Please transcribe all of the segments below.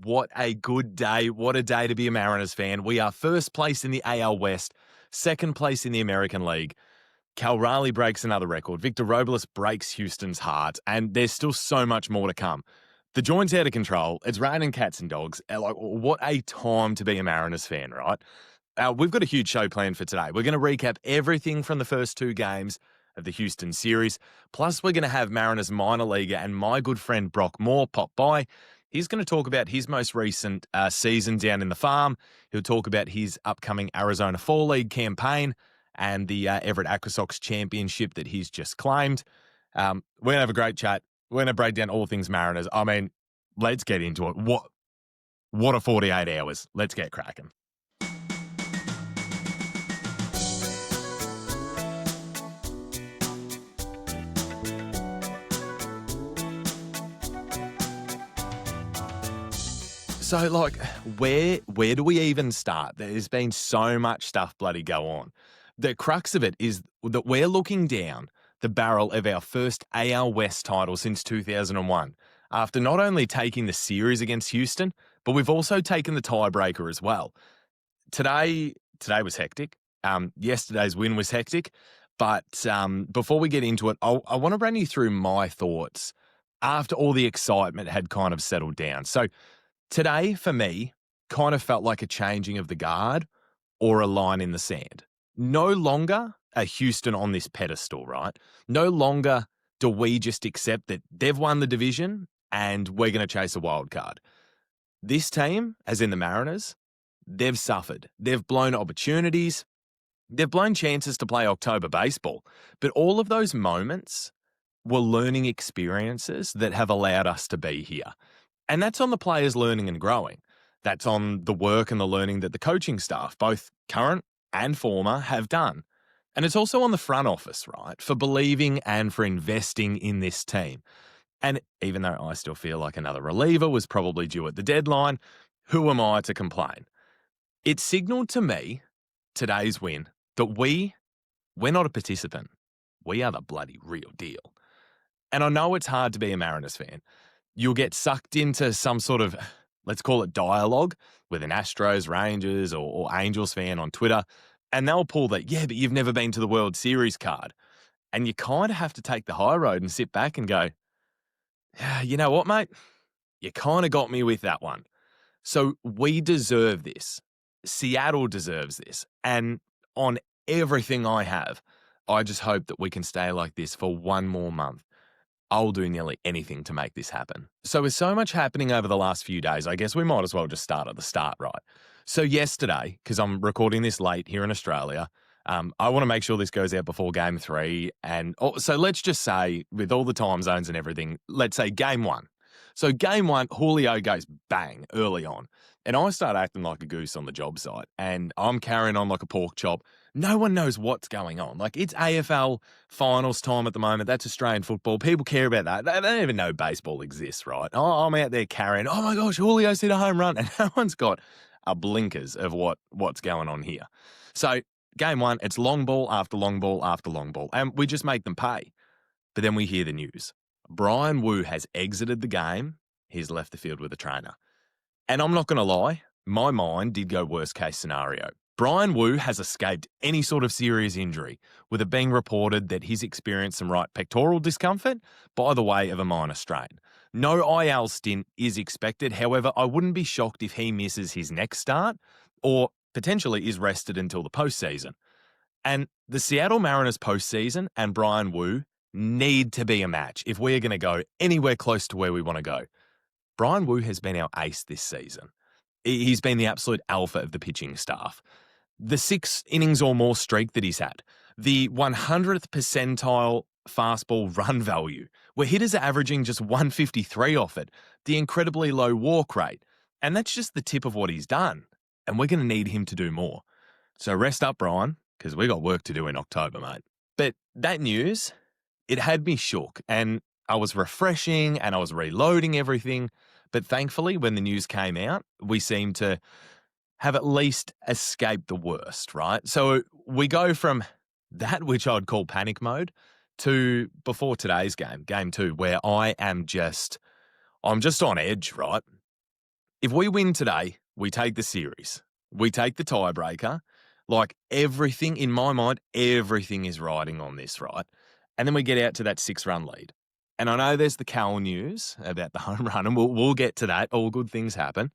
what a good day. What a day to be a Mariners fan. We are first place in the AL West, second place in the American League. Raleigh breaks another record. Victor Robles breaks Houston's heart, and there's still so much more to come. The joint's out of control. It's raining cats and dogs. Like, what a time to be a Mariners fan, right? We've got a huge show planned for today. We're going to recap everything from the first two games of the Houston series. Plus, we're going to have Mariners minor leaguer and my good friend Brock Moore pop by. He's going to talk about his most recent season down in the farm. He'll talk about his upcoming Arizona Fall League campaign and the Everett AquaSox Championship that he's just claimed. We're going to have a great chat. We're going to break down all things Mariners. I mean, let's get into it. What a 48 hours. Let's get cracking. So, like, where do we even start? There's been so much stuff bloody go on. The crux of it is that we're looking down the barrel of our first AL West title since 2001, after not only taking the series against Houston, but we've also taken the tiebreaker as well. Today was hectic. Yesterday's win was hectic. But before we get into it, I want to run you through my thoughts after all the excitement had kind of settled down. So today, for me, kind of felt like a changing of the guard or a line in the sand. No longer a Houston on this pedestal, right? No longer do we just accept that they've won the division and we're going to chase a wild card. This team, as in the Mariners, they've suffered. They've blown opportunities. They've blown chances to play October baseball. But all of those moments were learning experiences that have allowed us to be here. And that's on the players learning and growing. That's on the work and the learning that the coaching staff, both current and former, have done. And it's also on the front office, right, for believing and for investing in this team. And even though I still feel like another reliever was probably due at the deadline, who am I to complain? It signalled to me, today's win, that we're not a participant. We are the bloody real deal. And I know it's hard to be a Mariners fan. You'll get sucked into some sort of, let's call it dialogue, with an Astros, Rangers, or Angels fan on Twitter, and they'll pull that, yeah, but you've never been to the World Series card. And you kind of have to take the high road and sit back and go, yeah, you know what, mate? You kind of got me with that one. So we deserve this. Seattle deserves this. And on everything I have, I just hope that we can stay like this for one more month. I'll do nearly anything to make this happen. So with so much happening over the last few days, I guess we might as well just start at the start, right? So yesterday, because I'm recording this late here in Australia, I want to make sure this goes out before Game 3. And so let's just say, with all the time zones and everything, let's say Game 1. So Game 1, Julio goes bang early on. And I start acting like a goose on the job site. And I'm carrying on like a pork chop. No one knows what's going on. Like, it's AFL finals time at the moment. That's Australian football. People care about that. They don't even know baseball exists, right? I'm out there carrying, oh my gosh, Julio's hit a home run. And no one's got a blinkers of what's going on here. So Game 1, it's long ball after long ball after long ball. And we just make them pay. But then we hear the news. Brian Wu has exited the game. He's left the field with a trainer. And I'm not going to lie, my mind did go worst case scenario. Brian Wu has escaped any sort of serious injury, with it being reported that he's experienced some right pectoral discomfort by the way of a minor strain. No IL stint is expected. However, I wouldn't be shocked if he misses his next start or potentially is rested until the postseason. And the Seattle Mariners postseason and Brian Wu need to be a match if we're going to go anywhere close to where we want to go. Brian Wu has been our ace this season. He's been the absolute alpha of the pitching staff. The 6 innings or more streak that he's had, the 100th percentile fastball run value, where hitters are averaging just 153 off it, the incredibly low walk rate. And that's just the tip of what he's done. And we're going to need him to do more. So rest up, Brian, because we got work to do in October, mate. But that news, it had me shook, and I was refreshing and I was reloading everything. But thankfully, when the news came out, we seemed to have at least escaped the worst, right? So we go from that, which I'd call panic mode, to before today's game, Game 2, where I'm just on edge, right? If we win today, we take the series. We take the tiebreaker. Like everything in my mind, everything is riding on this, right? And then we get out to that 6-run lead. And I know there's the Cal news about the home run, and we'll get to that. All good things happen.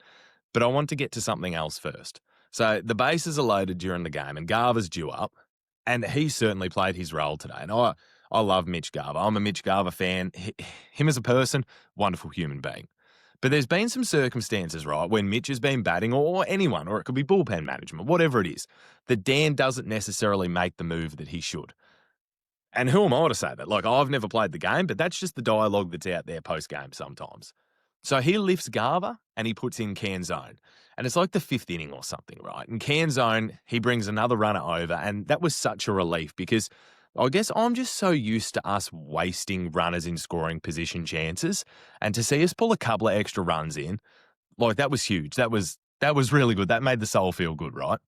But I want to get to something else first. So the bases are loaded during the game, and Garver's due up, and he certainly played his role today. And I love Mitch Garver. I'm a Mitch Garver fan. Him as a person, wonderful human being. But there's been some circumstances, right, when Mitch has been batting, or anyone, or it could be bullpen management, whatever it is, that Dan doesn't necessarily make the move that he should. And who am I to say that? Like, I've never played the game, but that's just the dialogue that's out there post-game sometimes. So he lifts Garver and he puts in Canzone. And it's like the 5th inning or something, right? And Canzone, he brings another runner over, and that was such a relief because I guess I'm just so used to us wasting runners in scoring position chances, and to see us pull a couple of extra runs in, like that was huge. That was really good. That made the soul feel good, right?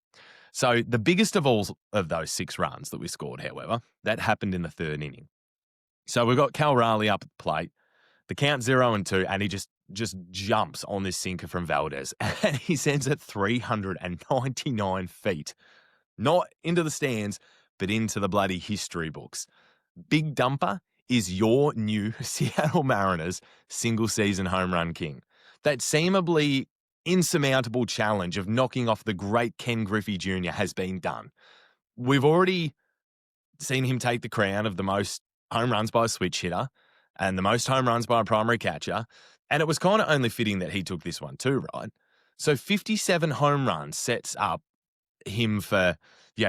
So the biggest of all of those 6 runs that we scored, however, that happened in the 3rd inning. So we've got Cal Raleigh up at the plate, the count 0-2, and he just jumps on this sinker from Valdez, and he sends it 399 feet, not into the stands, but into the bloody history books. Big Dumper is your new Seattle Mariners single-season home run king. That seemingly insurmountable challenge of knocking off the great Ken Griffey Jr. has been done. We've already seen him take the crown of the most home runs by a switch hitter and the most home runs by a primary catcher, and it was kind of only fitting that he took this one too, right? So 57 home runs sets up him for,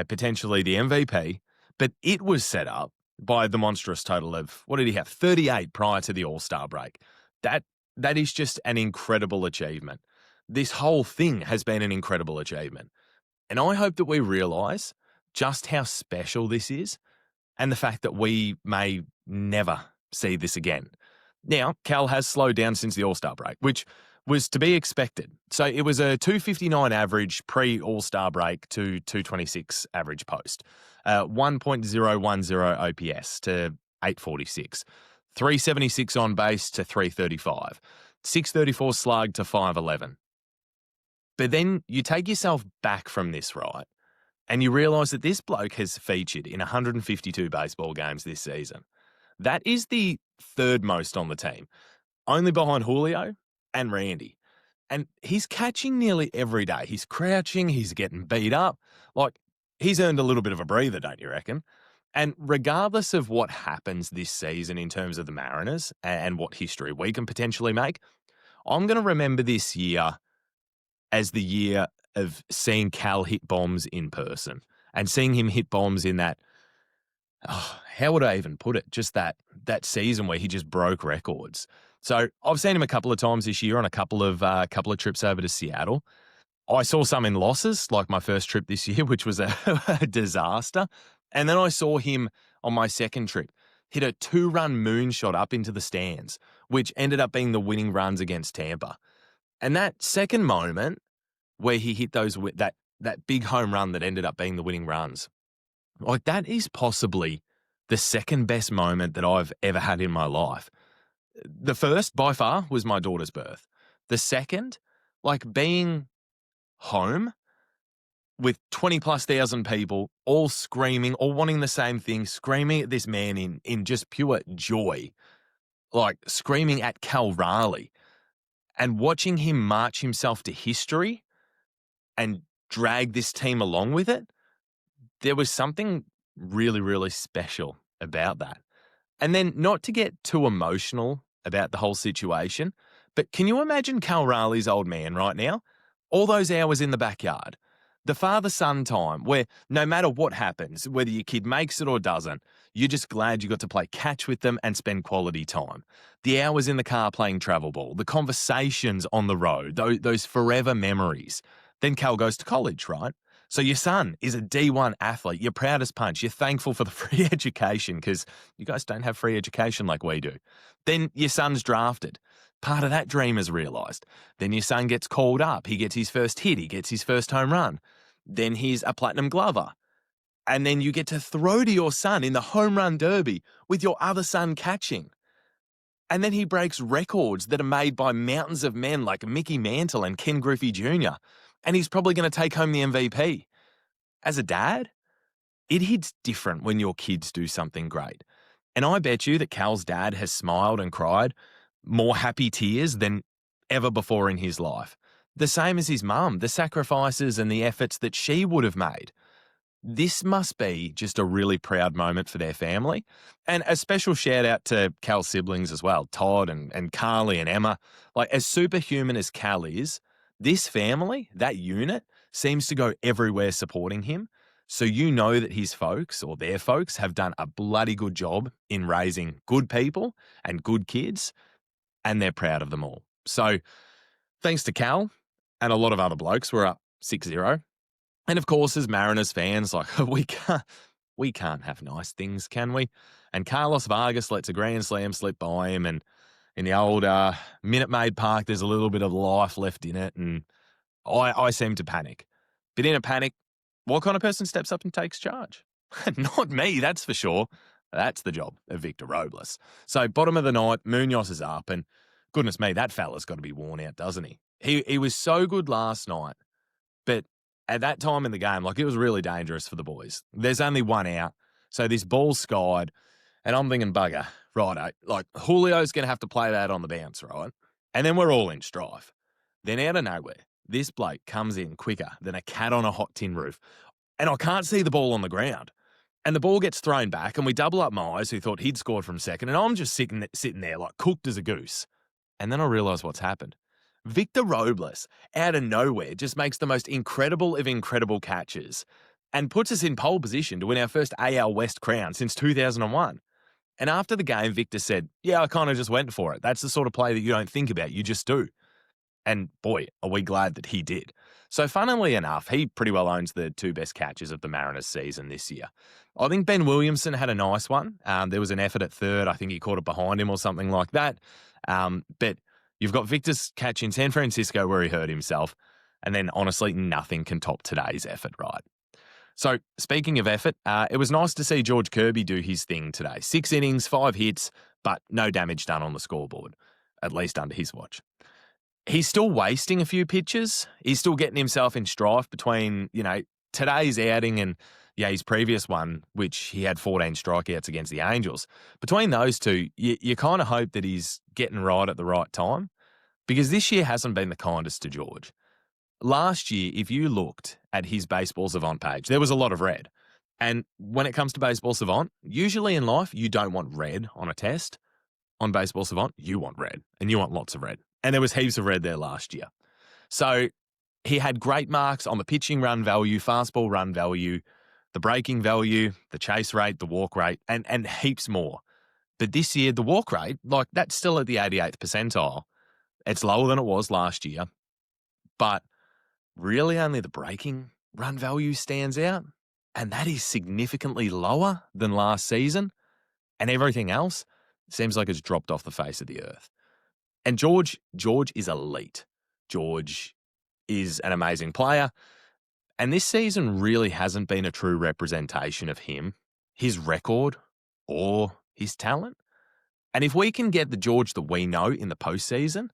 potentially the MVP, but it was set up by the monstrous total of, what did he have, 38 prior to the All-Star break. That is just an incredible achievement. This whole thing has been an incredible achievement. And I hope that we realise just how special this is and the fact that we may never see this again. Now, Cal has slowed down since the All-Star break, which was to be expected. So it was a 259 average pre-All-Star break to 226 average post, 1.010 OPS to 846, 376 on base to 335, 634 slug to 511. But then you take yourself back from this, right? And you realise that this bloke has featured in 152 baseball games this season. That is the 3rd most on the team, only behind Julio and Randy. And he's catching nearly every day. He's crouching, he's getting beat up. Like, he's earned a little bit of a breather, don't you reckon? And regardless of what happens this season in terms of the Mariners and what history we can potentially make, I'm going to remember this year as the year of seeing Cal hit bombs in person and seeing him hit bombs in that, how would I even put it? Just that season where he just broke records. So I've seen him a couple of times this year on a couple of trips over to Seattle. I saw some in losses, like my first trip this year, which was a disaster. And then I saw him on my second trip hit a 2-run moonshot up into the stands, which ended up being the winning runs against Tampa. And that second moment where he hit that big home run that ended up being the winning runs, like that is possibly the second best moment that I've ever had in my life. The first, by far, was my daughter's birth. The second, like being home with 20+ thousand people all screaming, all wanting the same thing, screaming at this man in just pure joy, like screaming at Cal Raleigh, and watching him march himself to history and drag this team along with it. There was something really, really special about that. And then, not to get too emotional about the whole situation, but can you imagine Cal Raleigh's old man right now? All those hours in the backyard. The father-son time where no matter what happens, whether your kid makes it or doesn't, you're just glad you got to play catch with them and spend quality time. The hours in the car playing travel ball, the conversations on the road, those forever memories. Then Cal goes to college, right? So your son is a D1 athlete. You're proud as punch. You're thankful for the free education because you guys don't have free education like we do. Then your son's drafted. Part of that dream is realised. Then your son gets called up. He gets his first hit. He gets his first home run. Then he's a platinum glover. And then you get to throw to your son in the home run derby with your other son catching. And then he breaks records that are made by mountains of men like Mickey Mantle and Ken Griffey Jr. And he's probably going to take home the MVP. As a dad, it hits different when your kids do something great. And I bet you that Cal's dad has smiled and cried more happy tears than ever before in his life. The same as his mum, the sacrifices and the efforts that she would have made. This must be just a really proud moment for their family. And a special shout out to Cal's siblings as well, Todd and Carly and Emma. Like, as superhuman as Cal is, this family, that unit, seems to go everywhere supporting him. So you know that his folks or their folks have done a bloody good job in raising good people and good kids, and they're proud of them all. So thanks to Cal and a lot of other blokes, we're up 6-0. And of course, as Mariners fans, like, we can't have nice things, can we? And Carlos Vargas lets a grand slam slip by him, and in the old Minute Maid Park, there's a little bit of life left in it, and I seem to panic. But in a panic, what kind of person steps up and takes charge? Not me, that's for sure. That's the job of Victor Robles. So bottom of the ninth, Munoz is up, and goodness me, that fella's got to be worn out, doesn't he? He was so good last night, but at that time in the game, like, it was really dangerous for the boys. There's only one out, so this ball's skied, and I'm thinking, bugger, righto, like, Julio's going to have to play that on the bounce, right? And then we're all in strife. Then out of nowhere, this bloke comes in quicker than a cat on a hot tin roof, and I can't see the ball on the ground. And the ball gets thrown back, and we double up Myers, who thought he'd scored from second, and I'm just sitting there like cooked as a goose. And then I realise what's happened. Victor Robles, out of nowhere, just makes the most incredible of incredible catches and puts us in pole position to win our first AL West crown since 2001. And after the game, Victor said, yeah, I kind of just went for it. That's the sort of play that you don't think about, you just do. And boy, are we glad that he did. So funnily enough, he pretty well owns the two best catches of the Mariners season this year. I think Ben Williamson had a nice one. There was an effort at third. I think he caught it behind him or something like that. But you've got Victor's catch in San Francisco where he hurt himself. And then honestly, nothing can top today's effort, right? So speaking of effort, it was nice to see George Kirby do his thing today. 6 innings, 5 hits, but no damage done on the scoreboard, at least under his watch. He's still wasting a few pitches. He's still getting himself in strife between, today's outing and, his previous one, which he had 14 strikeouts against the Angels. Between those two, you kind of hope that he's getting right at the right time, because this year hasn't been the kindest to George. Last year, if you looked at his Baseball Savant page, there was a lot of red. And when it comes to Baseball Savant, usually in life, you don't want red on a test. On Baseball Savant, you want red, and you want lots of red. And there was heaps of red there last year. So he had great marks on the pitching run value, fastball run value, the breaking value, the chase rate, the walk rate, and heaps more. But this year, the walk rate, that's still at the 88th percentile. It's lower than it was last year. But really only the breaking run value stands out. And that is significantly lower than last season. And everything else seems like it's dropped off the face of the earth. And George is elite. George is an amazing player. And this season really hasn't been a true representation of him, his record, or his talent. And if we can get the George that we know in the postseason,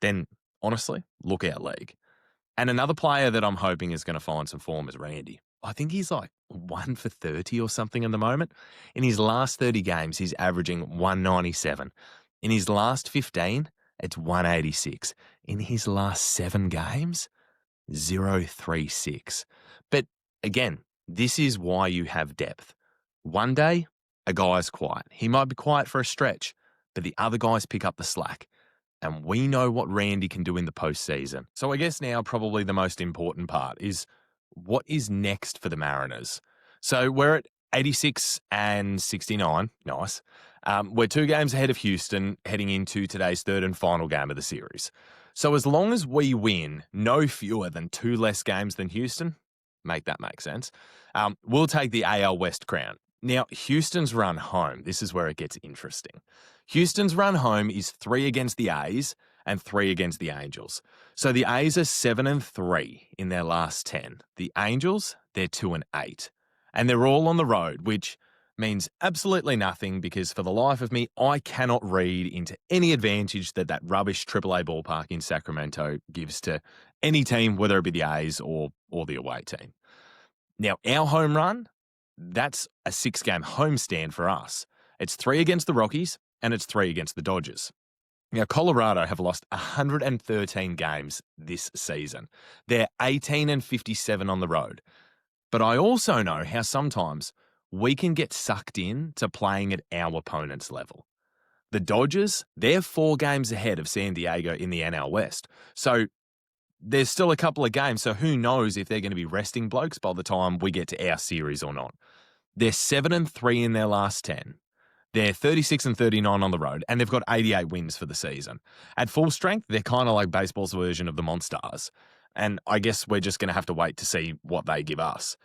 then honestly, look out league. And another player that I'm hoping is going to find some form is Randy. I think he's like 1 for 30 or something at the moment. In his last 30 games, he's averaging 197. In his last 15, it's 186. In his last 7 games, 036. But again, this is why you have depth. One day, a guy's quiet. He might be quiet for a stretch, but the other guys pick up the slack. And we know what Randy can do in the postseason. So I guess now probably the most important part is what is next for the Mariners. So we're at 86 and 69. Nice. We're 2 games ahead of Houston heading into today's third and final game of the series. So as long as we win no fewer than 2 less games than Houston, make that make sense, we'll take the AL West crown. Now, Houston's run home, this is where it gets interesting. Houston's run home is 3 against the A's and 3 against the Angels. So the A's are 7-3 in their last 10. The Angels, they're 2-8. And they're all on the road, which means absolutely nothing because for the life of me, I cannot read into any advantage that rubbish AAA ballpark in Sacramento gives to any team, whether it be the A's or the away team. Now, our home run, that's a 6-game homestand for us. It's 3 against the Rockies and it's 3 against the Dodgers. Now, Colorado have lost 113 games this season. They're 18-57 on the road. But I also know how sometimes we can get sucked in to playing at our opponent's level. The Dodgers, they're 4 games ahead of San Diego in the NL West. So there's still a couple of games, so who knows if they're going to be resting blokes by the time we get to our series or not. They're 7-3 in their last 10. They're 36-39 on the road, and they've got 88 wins for the season. At full strength, they're kind of like baseball's version of the Monstars. And I guess we're just going to have to wait to see what they give us.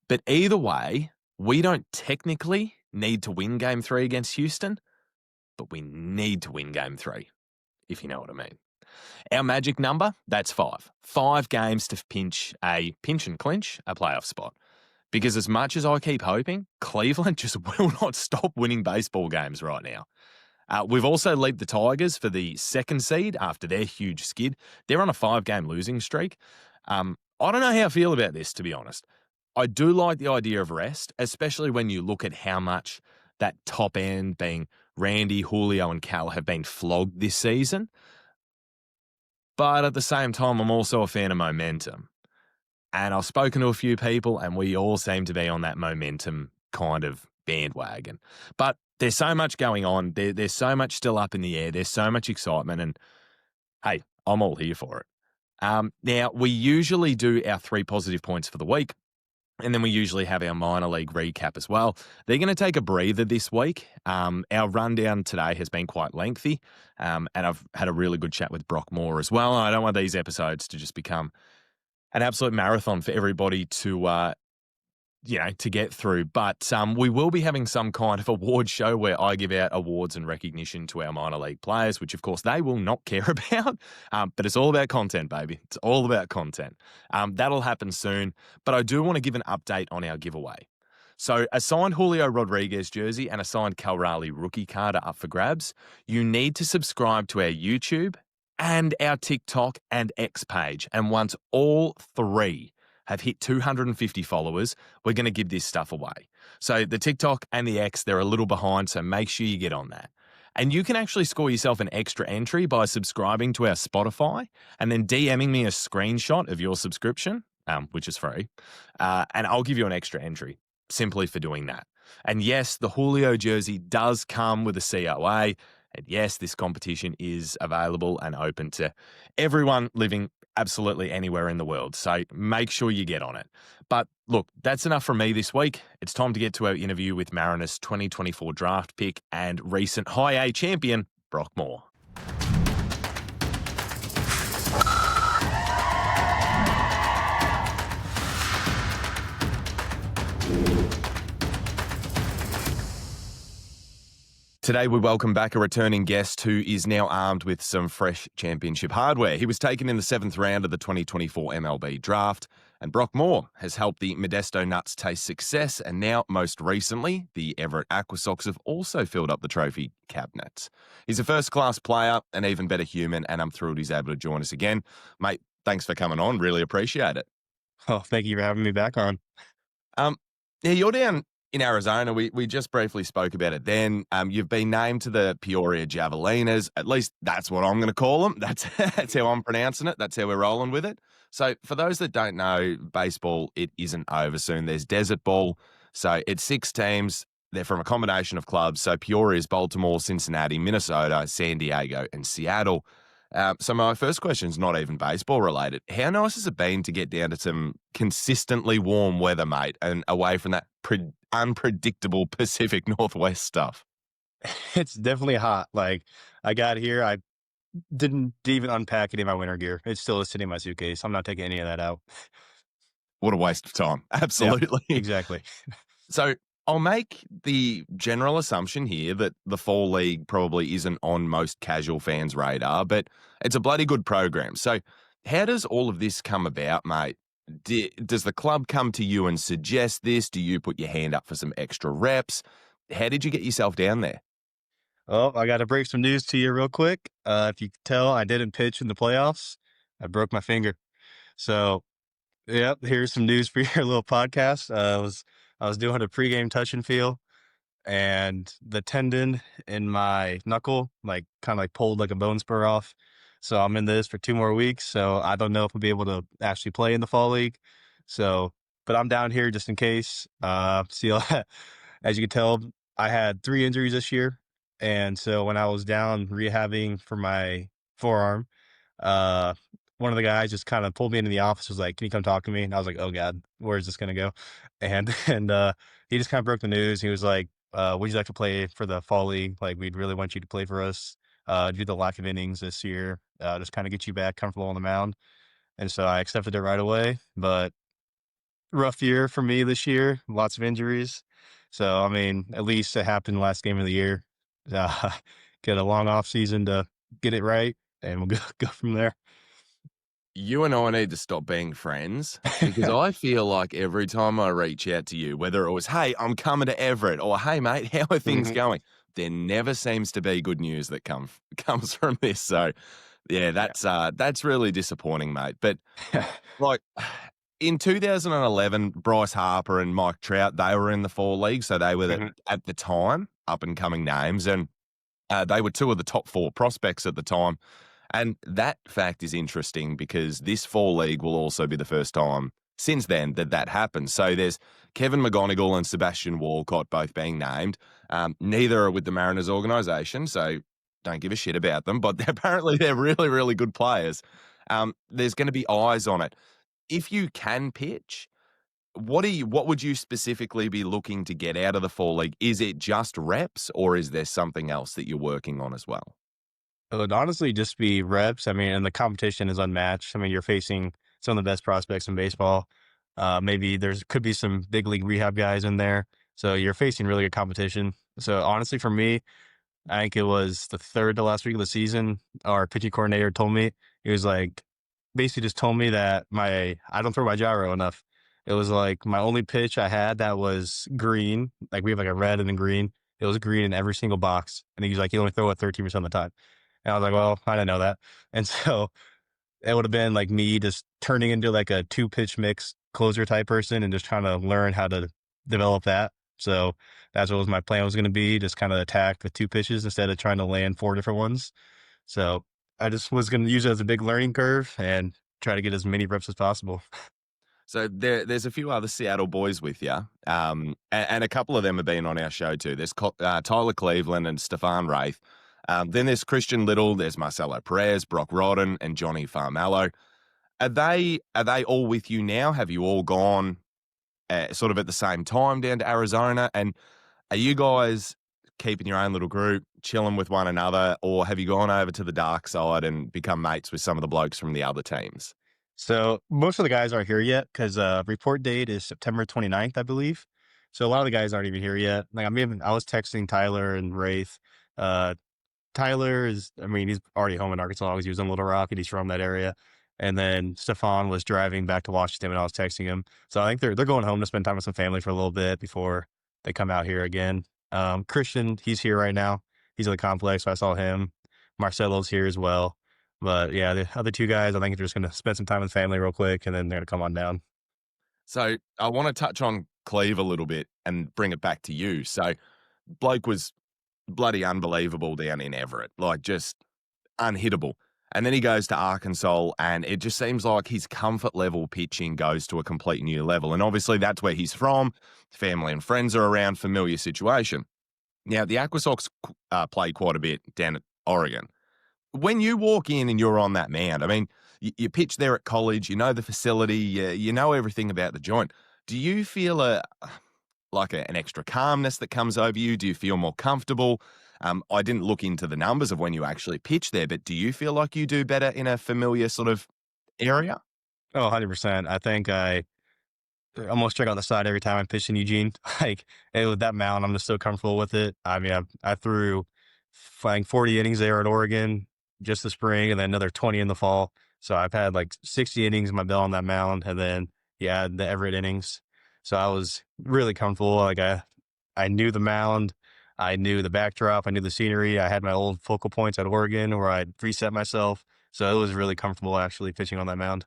But either way, we don't technically need to win Game 3 against Houston, but we need to win Game 3, if you know what I mean. Our magic number, that's 5. 5 games to pinch and clinch a playoff spot. Because as much as I keep hoping, Cleveland just will not stop winning baseball games right now. We've also leaped the Tigers for the 2nd seed after their huge skid. They're on a 5-game losing streak. I don't know how I feel about this, to be honest. I do like the idea of rest, especially when you look at how much that top end, being Randy, Julio, and Cal, have been flogged this season. But at the same time, I'm also a fan of momentum. And I've spoken to a few people, and we all seem to be on that momentum kind of bandwagon. But there's so much going on. There's so much still up in the air. There's so much excitement. And, hey, I'm all here for it. Now, we usually do our 3 positive points for the week, and then we usually have our minor league recap as well. They're going to take a breather this week. Our rundown today has been quite lengthy, and I've had a really good chat with Brock Moore as well. And I don't want these episodes to just become an absolute marathon for everybody to get through. But we will be having some kind of award show where I give out awards and recognition to our minor league players, which of course they will not care about. But it's all about content, baby. It's all about content. That'll happen soon. But I do want to give an update on our giveaway. So a signed Julio Rodriguez jersey and a signed Cal Raleigh rookie card are up for grabs. You need to subscribe to our YouTube and our TikTok and X page. And once all 3 have hit 250 followers, we're going to give this stuff away. So the TikTok and the X, they're a little behind, so make sure you get on that. And you can actually score yourself an extra entry by subscribing to our Spotify and then DMing me a screenshot of your subscription, which is free, and I'll give you an extra entry simply for doing that. And yes, the Julio jersey does come with a COA. And yes, this competition is available and open to everyone living absolutely anywhere in the world. So make sure you get on it. But look, that's enough from me this week. It's time to get to our interview with Mariners 2024 draft pick and recent High A champion, Brock Moore. Today, we welcome back a returning guest who is now armed with some fresh championship hardware. He was taken in the 7th round of the 2024 MLB draft, and Brock Moore has helped the Modesto Nuts taste success, and now, most recently, the Everett Aquasox have also filled up the trophy cabinets. He's a first-class player, an even better human, and I'm thrilled he's able to join us again. Mate, thanks for coming on. Really appreciate it. Oh, thank you for having me back on. Yeah, you're down in Arizona. We just briefly spoke about it then. You've been named to the Peoria Javelinas. At least that's what I'm going to call them. That's how I'm pronouncing it. That's how we're rolling with it. So for those that don't know, baseball, it isn't over soon. There's Desert Ball. So it's 6 teams. They're from a combination of clubs. So Peoria is Baltimore, Cincinnati, Minnesota, San Diego, and Seattle. So my first question is not even baseball related. How nice has it been to get down to some consistently warm weather, mate, and away from that unpredictable Pacific Northwest stuff? It's definitely hot. Like, I got here, I didn't even unpack any of my winter gear. It still is sitting in my suitcase. I'm not taking any of that out. What a waste of time. Absolutely. Yeah, exactly. So I'll make the general assumption here that the Fall League probably isn't on most casual fans' radar, but it's a bloody good program. So how does all of this come about, mate? Does the club come to you and suggest this? Do you put your hand up for some extra reps? How did you get yourself down there? Oh, I got to break some news to you real quick. If you could tell, I didn't pitch in the playoffs. I broke my finger. So, yep, here's some news for your little podcast. I was doing a pregame touch and feel, and the tendon in my knuckle, like, kind of like pulled like a bone spur off. So I'm in this for 2 more weeks. So I don't know if I'll be able to actually play in the fall league. So, but I'm down here just in case. See, as you can tell, I had 3 injuries this year. And so when I was down rehabbing for my forearm, uh, one of the guys just kind of pulled me into the office, was like, "Can you come talk to me?" And I was like, "Oh God, where is this going to go?" And, he just kind of broke the news. He was like, would you like to play for the fall league? Like, we'd really want you to play for us, due to the lack of innings this year, just kind of get you back comfortable on the mound. And so I accepted it right away, but rough year for me this year, lots of injuries. So, I mean, at least it happened last game of the year. Uh, get a long off season to get it right, and we'll go from there. You and I need to stop being friends because I feel like every time I reach out to you, whether it was, "Hey, I'm coming to Everett," or, "Hey, mate, how are things Mhm. going?" There never seems to be good news that comes from this. So, yeah, Yeah. that's really disappointing, mate. But like in 2011, Bryce Harper and Mike Trout, they were in the fall league, so they were Mhm. at the time up and coming names, and they were two of the top four prospects at the time. And that fact is interesting because this fall league will also be the first time since then that that happens. So there's Kevin McGonigal and Sebastian Walcott both being named. Neither are with the Mariners organization, so don't give a shit about them, but apparently they're really, really good players. There's going to be eyes on it. If you can pitch, what would you specifically be looking to get out of the fall league? Is it just reps or is there something else that you're working on as well? It would honestly just be reps. I mean, and the competition is unmatched. I mean, you're facing some of the best prospects in baseball. Maybe there's could be some big league rehab guys in there. So you're facing really good competition. So honestly, for me, I think it was the third to last week of the season. Our pitching coordinator told me, he was like, basically just told me that I don't throw my gyro enough. It was like my only pitch I had that was green. Like, we have like a red and a green. It was green in every single box. And he's like, you only throw it 13% of the time. And I was like, well, I didn't know that. And so it would have been like me just turning into like a 2 pitch mix closer type person and just trying to learn how to develop that. So that's what was my plan was going to be, just kind of attack with 2 pitches instead of trying to land 4 different ones. So I just was going to use it as a big learning curve and try to get as many reps as possible. So there's a few other Seattle boys with you, and a couple of them have been on our show too. There's Tyler Cleveland and Stefan Wraith. Then there's Christian Little, there's Marcelo Perez, Brock Rodden, and Johnny Farmello. Are they all with you now? Have you all gone sort of at the same time down to Arizona? And are you guys keeping your own little group, chilling with one another, or have you gone over to the dark side and become mates with some of the blokes from the other teams? So most of the guys aren't here yet because report date is September 29th, I believe. So a lot of the guys aren't even here yet. Like, I was texting Tyler and Wraith. Uh, Tyler is, I mean, he's already home in Arkansas because he was in Little Rock and he's from that area. And then Stefan was driving back to Washington when I was texting him. So I think they're going home to spend time with some family for a little bit before they come out here again. Christian, he's here right now. He's at the complex, so I saw him. Marcelo's here as well. But yeah, the other 2 guys, I think they're just going to spend some time with family real quick, and then they're going to come on down. So I want to touch on Cleve a little bit and bring it back to you. So bloke was bloody unbelievable down in Everett, like just unhittable. And then he goes to Arkansas, and it just seems like his comfort level pitching goes to a complete new level. And obviously, that's where he's from. Family and friends are around, familiar situation. Now, the Aquasox play quite a bit down at Oregon. When you walk in and you're on that mound, I mean, you pitch there at college, you know the facility, you know everything about the joint. Do you feel an extra calmness that comes over you? Do you feel more comfortable? I didn't look into the numbers of when you actually pitch there, but do you feel like you do better in a familiar sort of area? Oh, 100%. I think I almost check on the side every time I pitch in Eugene. Like, with that mound, I'm just so comfortable with it. I mean, I threw like 40 innings there at Oregon just the spring, and then another 20 in the fall. So I've had like 60 innings in my belt on that mound, and then yeah, the Everett innings. So I was really comfortable. Like, I I knew the mound, I knew the backdrop, I knew the scenery. I had my old focal points at Oregon where I'd reset myself. So it was really comfortable actually pitching on that mound.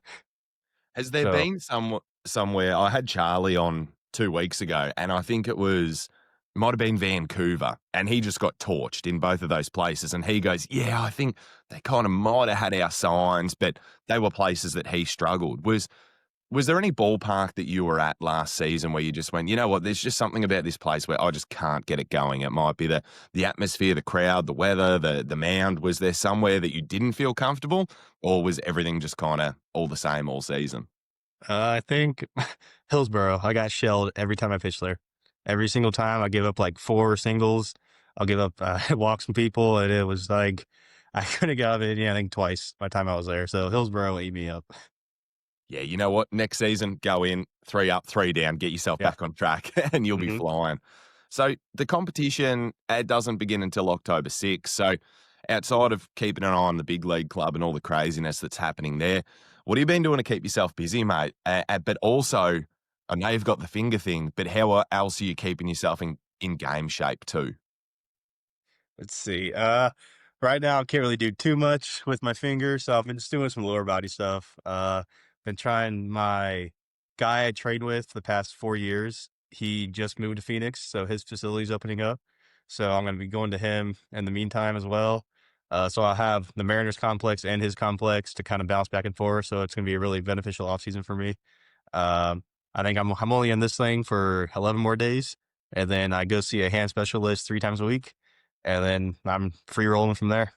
Has there So been somewhere I had Charlie on 2 weeks ago, and I think it was might have been Vancouver, and he just got torched in both of those places, and he goes, "Yeah, I think they kinda might have had our signs, but they were places that he struggled." Was there any ballpark that you were at last season where you just went, "You know what? There's just something about this place where I just can't get it going." It might be the atmosphere, the crowd, the weather, the mound. Was there somewhere that you didn't feel comfortable, or was everything just kinda all the same all season? I think Hillsboro, I got shelled every time I pitched there. Every single time I give up like four singles. I'll give up, walk some people. And it was like, I couldn't get out of it. Yeah, I think twice by the time I was there. So Hillsboro ate me up. Yeah, you know what? Next season, go in, 3 up, 3 down, get yourself Yeah. back on track, and you'll be Hmm. flying. So the competition, it doesn't begin until October 6th. So outside of keeping an eye on the big league club and all the craziness that's happening there, what have you been doing to keep yourself busy, mate? But also, I know you've got the finger thing, but how else are you keeping yourself in game shape too? Let's see. Right now I can't really do too much with my finger, so I've been just doing some lower body stuff. Been trying my guy I trained with for the past 4 years. He just moved to Phoenix, so his facility's opening up. So I'm going to be going to him in the meantime as well. So I'll have the Mariners complex and his complex to kind of bounce back and forth. So it's going to be a really beneficial offseason for me. Um, I think I'm only in this thing for 11 more days, and then I go see a hand specialist 3 times a week, and then I'm free rolling from there.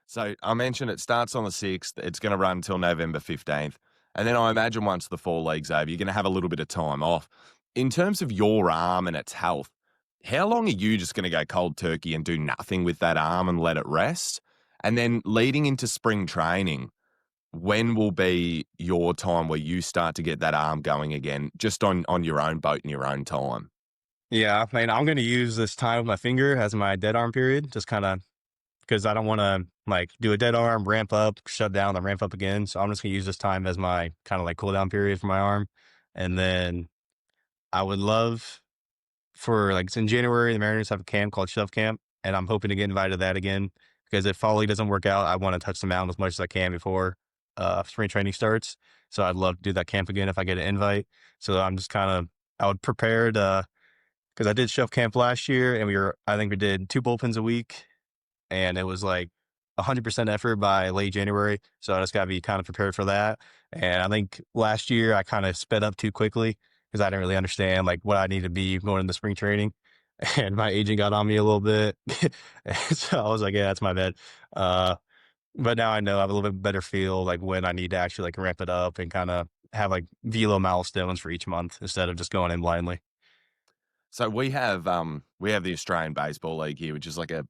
So I mentioned it starts on the 6th. It's going to run until November 15th. And then I imagine once the fall league's over, you're going to have a little bit of time off. In terms of your arm and its health, how long are you just going to go cold turkey and do nothing with that arm and let it rest? And then leading into spring training, when will be your time where you start to get that arm going again, just on your own boat in your own time? Yeah, I mean, I'm going to use this time with my finger as my dead arm period, just kind of because I don't want to like do a dead arm, ramp up, shut down, then ramp up again. So I'm just going to use this time as my kind of like cool down period for my arm. And then I would love for like it's in January, the Mariners have a camp called Shove Camp, and I'm hoping to get invited to that again because if Folly doesn't work out, I want to touch the mound as much as I can before spring training starts. So I'd love to do that camp again if I get an invite. So I'm just kind of I would prepare to because I did Shove Camp last year, and I think we did 2 bullpens a week, and it was like 100% effort by late January. So I just got to be kind of prepared for that. And I think last year I kind of sped up too quickly because I didn't really understand like what I need to be going into spring training. And my agent got on me a little bit. So I was like, yeah, that's my bad. Uh, but now I know I have a little bit better feel like when I need to actually like ramp it up and kind of have like velo milestones for each month instead of just going in blindly. So we have the Australian Baseball League here, which is like a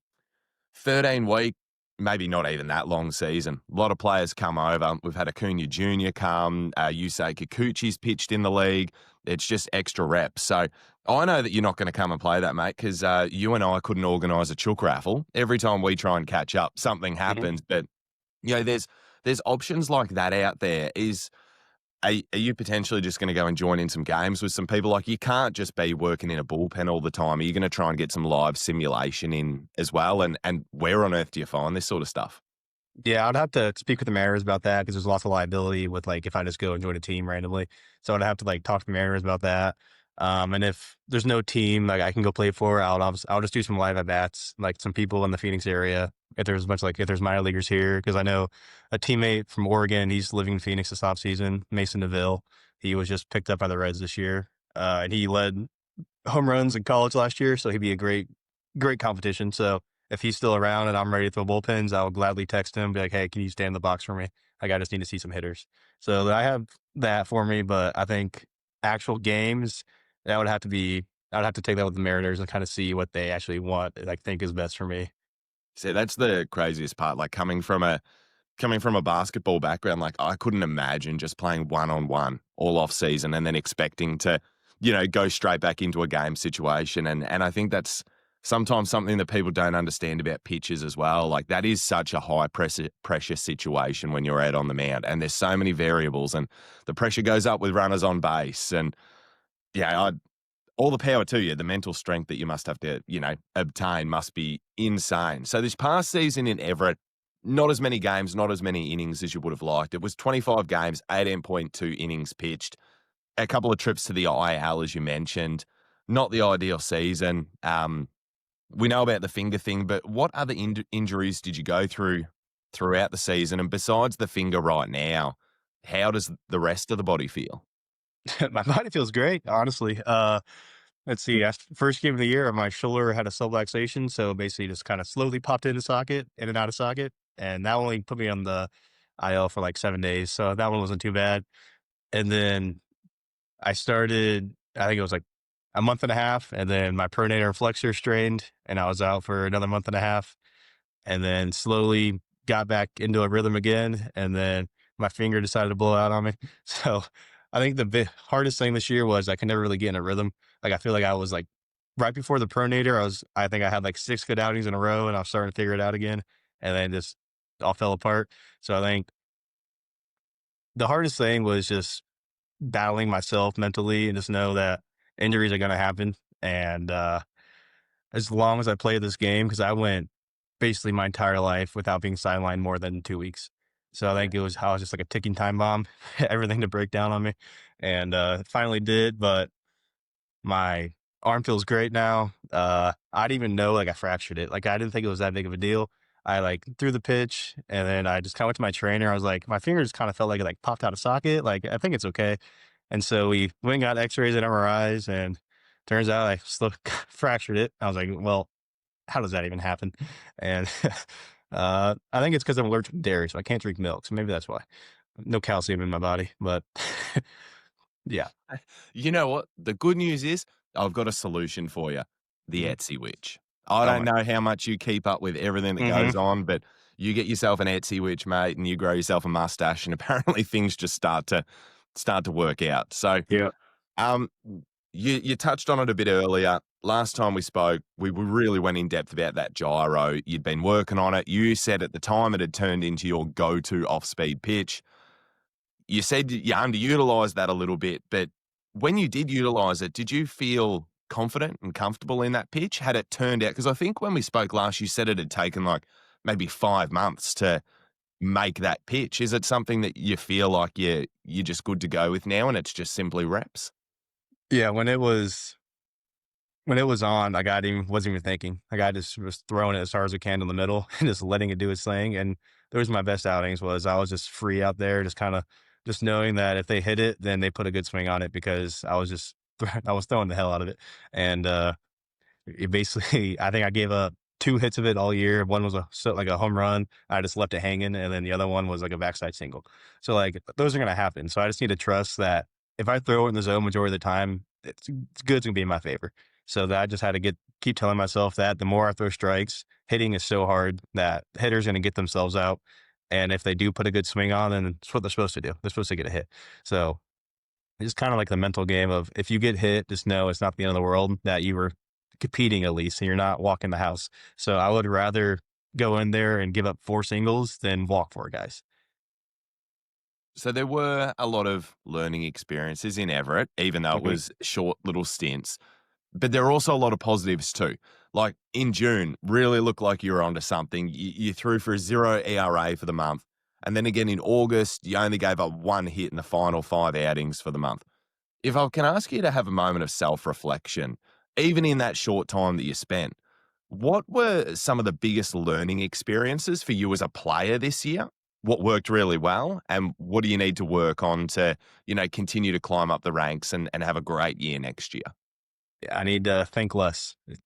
13-week, maybe not even that long season. A lot of players come over. We've had Acuna Jr. come. Yusei Kikuchi's pitched in the league. It's just extra reps. So I know that you're not going to come and play that, mate, because you and I couldn't organise a chook raffle. Every time we try and catch up, something Mhm. happens. But there's options like that out there. Are you potentially just going to go and join in some games with some people? Like, you can't just be working in a bullpen all the time. Are you going to try and get some live simulation in as well? And where on earth do you find this sort of stuff? Yeah, I'd have to speak with the Mariners about that because there's lots of liability with like if I just go and join a team randomly. So I'd have to like talk to the Mariners about that. And if there's no team like I can go play for, I'll just do some live at bats, like some people in the Phoenix area. If there's minor leaguers here, because I know a teammate from Oregon, he's living in Phoenix this offseason, Mason Neville. He was just picked up by the Reds this year, and he led home runs in college last year, so he'd be a great competition. So if he's still around and I'm ready to throw bullpens, I will gladly text him, be like, "Hey, can you stand in the box for me? Like, I just need to see some hitters." So I have that for me, but I think actual games that would have to be. I'd have to take that with the Mariners and kind of see what they actually want and like think is best for me. See, that's the craziest part. Like, coming from a basketball background, like, I couldn't imagine just playing one-on-one all off season and then expecting to, go straight back into a game situation. And I think that's sometimes something that people don't understand about pitches as well. Like, that is such a high pressure situation when you're out on the mound, and there's so many variables, and the pressure goes up with runners on base. And yeah, All the power to you. The mental strength that you must have to, obtain must be insane. So this past season in Everett, not as many games, not as many innings as you would have liked. It was 25 games, 18.2 innings pitched, a couple of trips to the IL, as you mentioned. Not the ideal season. We know about the finger thing, but what other injuries did you go through throughout the season? And besides the finger right now, how does the rest of the body feel? My body feels great, honestly. Let's see. First game of the year, my shoulder had a subluxation, so basically just kind of slowly popped into socket, in and out of socket, and that only put me on the IL for like 7 days. So that one wasn't too bad. And then I started, I think it was like a month and a half, and then my pronator and flexor strained, and I was out for another month and a half, and then slowly got back into a rhythm again, and then my finger decided to blow out on me. So I think the hardest thing this year was I could never really get in a rhythm. Like I feel like I was like right before the pronator, I think I had like 6 good outings in a row, and I was starting to figure it out again, and then just all fell apart. So I think the hardest thing was just battling myself mentally and just know that injuries are going to happen. And as long as I play this game, because I went basically my entire life without being sidelined more than 2 weeks. So I think I was just like a ticking time bomb, everything to break down on me. And it finally did, but my arm feels great now. I didn't even know like I fractured it. Like I didn't think it was that big of a deal. I like threw the pitch and then I just kind of went to my trainer. I was like, my fingers kind of felt like it like popped out of socket. Like I think it's okay. And so we went and got x-rays and MRIs and turns out I still fractured it. I was like, well, how does that even happen? And I think it's because I'm allergic to dairy, so I can't drink milk. So maybe that's why. No calcium in my body, but yeah. You know what? The good news is I've got a solution for you. The Mhm. Etsy witch. I Oh don't my. know how much you keep up with everything that Hmm. goes on, but you get yourself an Etsy witch, mate, and you grow yourself a mustache, and apparently things just start to work out. So, Yeah. um, you touched on it a bit earlier. Last time we spoke, we really went in depth about that gyro. You'd been working on it. You said at the time it had turned into your go-to off-speed pitch. You said you underutilized that a little bit, but when you did utilize it, did you feel confident and comfortable in that pitch? Had it turned out? Because I think when we spoke last, you said it had taken like maybe 5 months to make that pitch. Is it something that you feel like you're just good to go with now, and it's just simply reps? Yeah. When it was on, like I didn't wasn't even thinking. Like I just was throwing it as hard as I can in the middle and just letting it do its thing. And those were my best outings. Was I was just free out there, just kind of just knowing that if they hit it, then they put a good swing on it because I was just I was throwing the hell out of it. And it basically, I think I gave up 2 hits of it all year. One was like a home run. I just left it hanging, and then the other one was like a backside single. So like those are gonna happen. So I just need to trust that if I throw it in the zone majority of the time, it's good. It's gonna be in my favor. So that I just had to keep telling myself that the more I throw strikes, hitting is so hard that hitters gonna get themselves out. And if they do put a good swing on, then it's what they're supposed to do. They're supposed to get a hit. So it's kind of like the mental game of if you get hit, just know it's not the end of the world, that you were competing at least and you're not walking the house. So I would rather go in there and give up 4 singles than walk 4 guys. So there were a lot of learning experiences in Everett, even though it Mhm. was short little stints. But there are also a lot of positives too. Like in June, really looked like you were onto something. You threw for a 0 ERA for the month. And then again in August, you only gave up 1 hit in the final 5 outings for the month. If I can ask you to have a moment of self reflection, even in that short time that you spent, what were some of the biggest learning experiences for you as a player this year? What worked really well? And what do you need to work on to, continue to climb up the ranks and have a great year next year? Yeah, I need to think less. It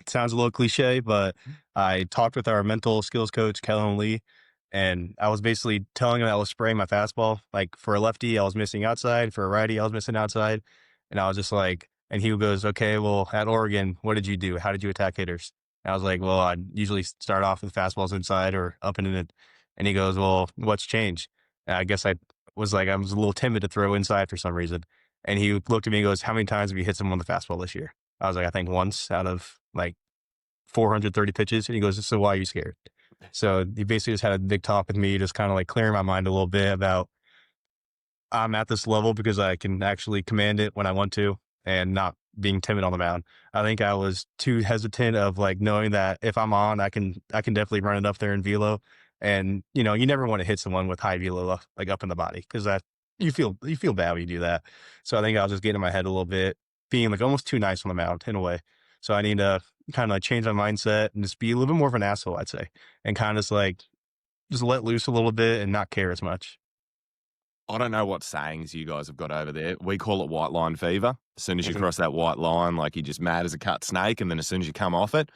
sounds a little cliche, but I talked with our mental skills coach, Kellen Lee, and I was basically telling him I was spraying my fastball. Like for a lefty, I was missing outside. For a righty, I was missing outside. And I was just like, and he goes, okay, well, at Oregon, what did you do? How did you attack hitters? And I was like, well, I'd usually start off with fastballs inside or up and in it. And he goes, well, what's changed? And I guess I was a little timid to throw inside for some reason. And he looked at me and goes, how many times have you hit someone with a fastball this year? I was like, I think once out of like 430 pitches. And he goes, so why are you scared? So he basically just had a big talk with me, just kind of like clearing my mind a little bit about I'm at this level because I can actually command it when I want to. and not being timid on the mound. I think I was too hesitant of like knowing that if I'm on, I can definitely run it up there in velo. And you never want to hit someone with high velo like up in the body because that you feel bad when you do that. So I think I was just getting in my head a little bit, being like almost too nice on the mound in a way. So I need to kind of like change my mindset and just be a little bit more of an asshole, I'd say, and kind of just let loose a little bit and not care as much. I don't know what sayings you guys have got over there. We call it white line fever. As soon as you Mhm. cross that white line, like you're just mad as a cut snake. And then as soon as you come off it,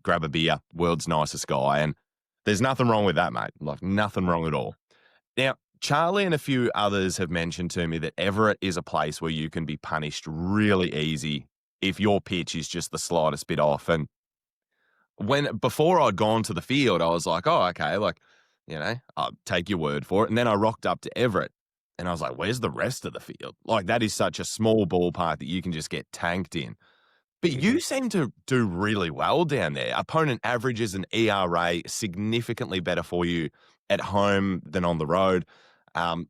grab a beer, world's nicest guy. And there's nothing wrong with that, mate. Like nothing wrong at all. Now, Charlie and a few others have mentioned to me that Everett is a place where you can be punished really easy if your pitch is just the slightest bit off. And before I'd gone to the field, I was like, oh, okay, like, I'll take your word for it. And then I rocked up to Everett and I was like, where's the rest of the field? Like, that is such a small ballpark that you can just get tanked in. But Mhm. you seem to do really well down there. Opponent averages an ERA significantly better for you at home than on the road. Um,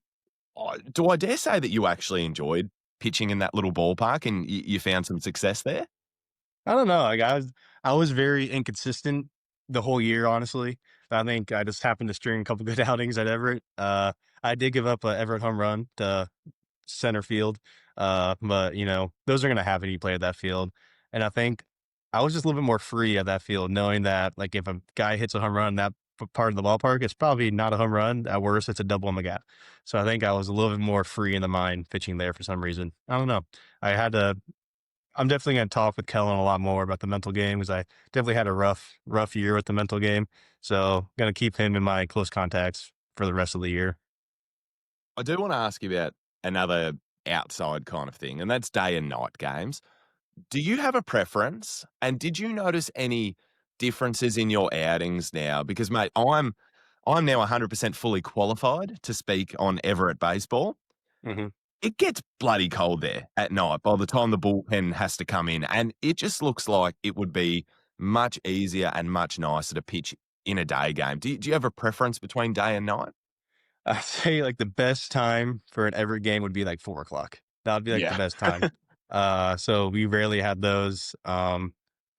do I dare say that you actually enjoyed pitching in that little ballpark and you found some success there? I don't know. Like I was very inconsistent the whole year, honestly. I think I just happened to string a couple good outings at Everett. I did give up a Everett home run to center field. But those are gonna happen. You play at that field, and I think I was just a little bit more free at that field, knowing that like if a guy hits a home run in that part of the ballpark, it's probably not a home run. At worst, it's a double on the gap. So I think I was a little bit more free in the mind pitching there for some reason. I don't know. I had to I'm definitely going to talk with Kellen a lot more about the mental game because I definitely had a rough year with the mental game. So going to keep him in my close contacts for the rest of the year. I do want to ask you about another outside kind of thing, and that's day and night games. Do you have a preference? And did you notice any differences in your outings now? Because, mate, I'm now 100% fully qualified to speak on Everett baseball. Hmm. It gets bloody cold there at night by the time the bullpen has to come in, and it just looks like it would be much easier and much nicer to pitch in a day game. Do you have a preference between day and night? I'd say like the best time for an Everett game would be like 4 o'clock. That would be like the Yeah. best time. So we rarely had those. I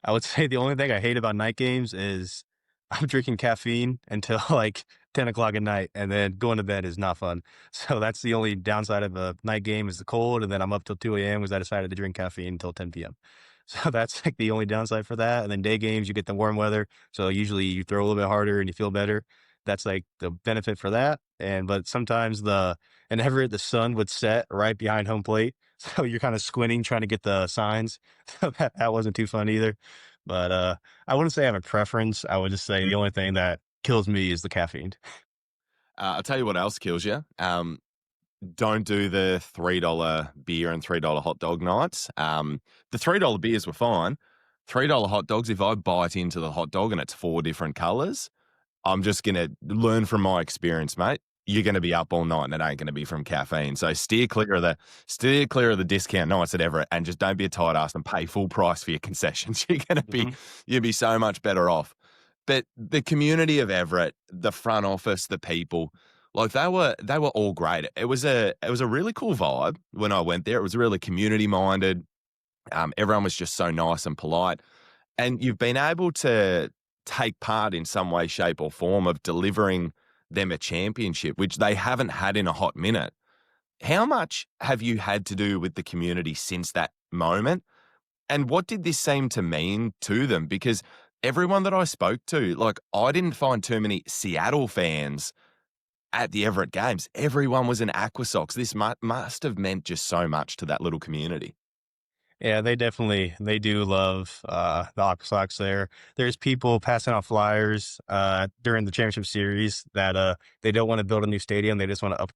would say the only thing I hate about night games is I'm drinking caffeine until like 10 o'clock at night, and then going to bed is not fun. So that's the only downside of a night game is the cold, and then I'm up till 2 a.m. because I decided to drink caffeine until 10 p.m. So that's like the only downside for that. And then day games, you get the warm weather. So usually you throw a little bit harder and you feel better. That's like the benefit for that. But sometimes in Everett, the sun would set right behind home plate. So you're kind of squinting, trying to get the signs. So that wasn't too fun either. But I wouldn't say I have a preference. I would just say the only thing that kills me is the caffeine. I'll tell you what else kills you. Don't do the $3 beer and $3 hot dog nights. The $3 beers were fine. $3 hot dogs, if I bite into the hot dog and it's four different colors, I'm just gonna learn from my experience, mate. You're gonna be up all night and it ain't gonna be from caffeine. So steer clear of the discount nights at Everett and just don't be a tight ass and pay full price for your concessions. Hmm. You'll be so much better off. But the community of Everett, the front office, the people, like they were all great. It was a really cool vibe when I went there. It was really community minded. Everyone was just so nice and polite. And you've been able to take part in some way, shape, or form of delivering them a championship, which they haven't had in a hot minute. How much have you had to do with the community since that moment? And what did this seem to mean to them? Because everyone that I spoke to, like, I didn't find too many Seattle fans at the Everett games. Everyone was in Aqua Sox. This must have meant just so much to that little community. Yeah, they do love the Aqua Sox there. There's people passing out flyers during the championship series that they don't want to build a new stadium. They just want to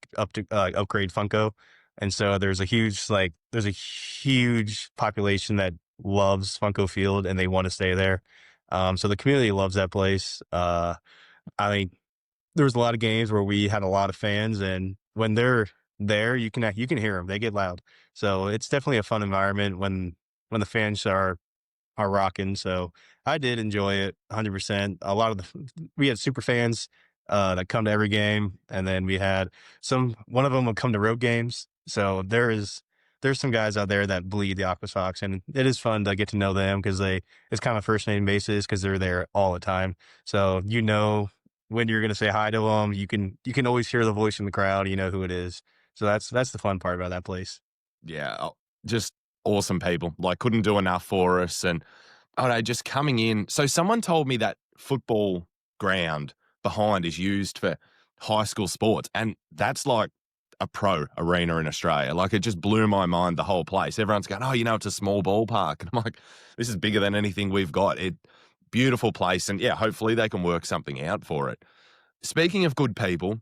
upgrade Funko. And so there's a huge population that loves Funko Field and they want to stay there. So the community loves that place. I mean, there was a lot of games where we had a lot of fans, and when they're there, you can hear them. They get loud. So it's definitely a fun environment when the fans are rocking. So I did enjoy it 100%. A lot of we had super fans that come to every game, and then we had one of them would come to road games. So there's some guys out there that bleed the Aqua Sox, and it is fun to get to know them because it's kind of first name basis because they're there all the time. So when you're going to say hi to them, you can always hear the voice in the crowd. You know who it is. So that's the fun part about that place. Yeah, just awesome people. Like, couldn't do enough for us. And I don't know, just coming in. So, someone told me that football ground behind is used for high school sports. And that's like a pro arena in Australia. Like, it just blew my mind, the whole place. Everyone's going, oh, it's a small ballpark. And I'm like, this is bigger than anything we've got. Beautiful place. And yeah, hopefully they can work something out for it. Speaking of good people,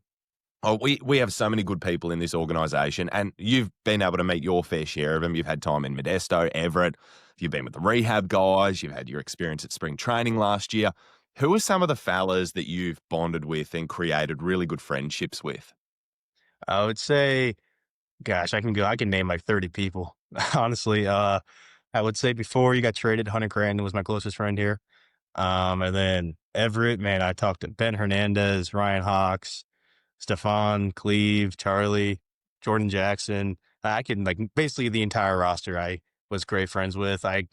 oh, we have so many good people in this organisation, and you've been able to meet your fair share of them. You've had time in Modesto, Everett. You've been with the rehab guys. You've had your experience at spring training last year. Who are some of the fellas that you've bonded with and created really good friendships with? I would say, gosh, I can name like 30 people. Honestly, I would say before you got traded, Hunter Crandon was my closest friend here. And then Everett, man, I talked to Ben Hernandez, Ryan Hawks, Stefan, Cleve, Charlie, Jordan Jackson. I can like basically the entire roster I was great friends with. I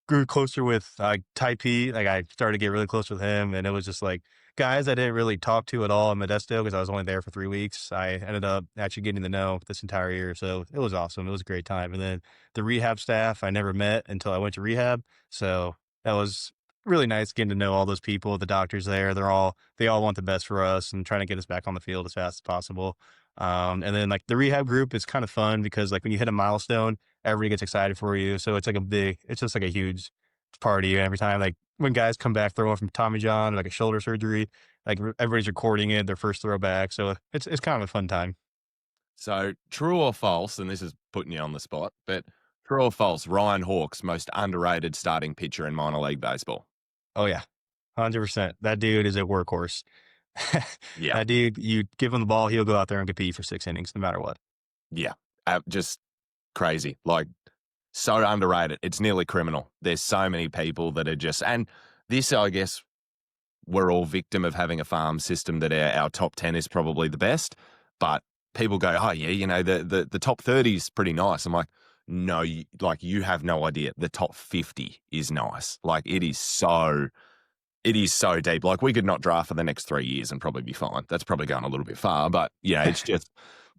grew closer with Taipei. Like I started to get really close with him, and it was just like guys I didn't really talk to at all in Modesto because I was only there for 3 weeks. I ended up actually getting to know this entire year, so it was awesome. It was a great time. And then the rehab staff I never met until I went to rehab, so that was really nice getting to know all those people. The doctors there, they all want the best for us and trying to get us back on the field as fast as possible. And then like the rehab group is kind of fun because like when you hit a milestone, everybody gets excited for you. So it's just like a huge party every time. Like when guys come back throwing from Tommy John, or like a shoulder surgery, like everybody's recording it, their first throwback. So it's kind of a fun time. So, true or false, and this is putting you on the spot, but true or false, Ryan Hawk's most underrated starting pitcher in minor league baseball? Oh yeah, 100%. That dude is a workhorse. Yeah. That dude, you give him the ball, he'll go out there and compete for 6 innings, no matter what. Yeah. Just crazy. Like, so underrated. It's nearly criminal. There's so many people that are just, and this, I guess, we're all victim of having a farm system that our top 10 is probably the best. But people go, oh, yeah, the top 30 is pretty nice. I'm like, no, you have no idea. The top 50 is nice. Like, it is so deep. Like, we could not draft for the next 3 years and probably be fine. That's probably going a little bit far, but yeah, it's